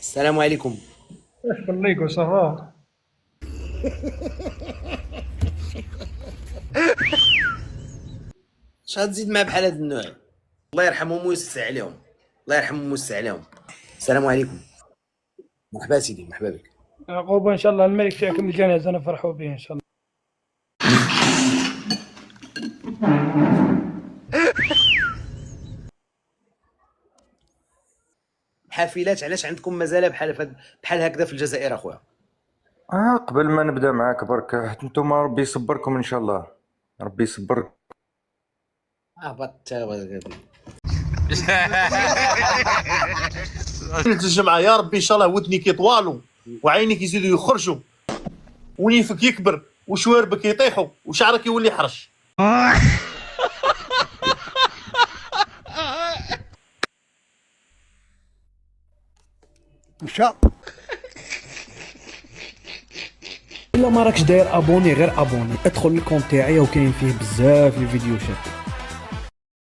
السلام عليكم. واش بليكو صافا. اش غتزيد مع بحال هاد النوع؟ الله يرحمهم ويوسع عليهم. الله يرحمهم ويوسع عليهم. السلام عليكم. مرحبا سيدي، مرحبا بك. عقوبة ان شاء الله الملك فيكم الجنازة نفرحوا به ان شاء الله. حافلات علاش عندكم مازال بحال هكذا في الجزائر اخويا؟ قبل ما نبدا معاك برك انتم ربي يصبركم ان شاء الله. ربي يصبرك. هبط الجمعة يا ربي ان شاء الله ودنيك يطوالوا وعينيك يزيدوا يخرجوا ونيفك يكبر وشواربك يطيحوا وشعرك يولي حرش. مشى. الا ما راكش داير ابوني غير ابوني، ادخل الكونت تاعي وكاين فيه بزاف الفيديو شات.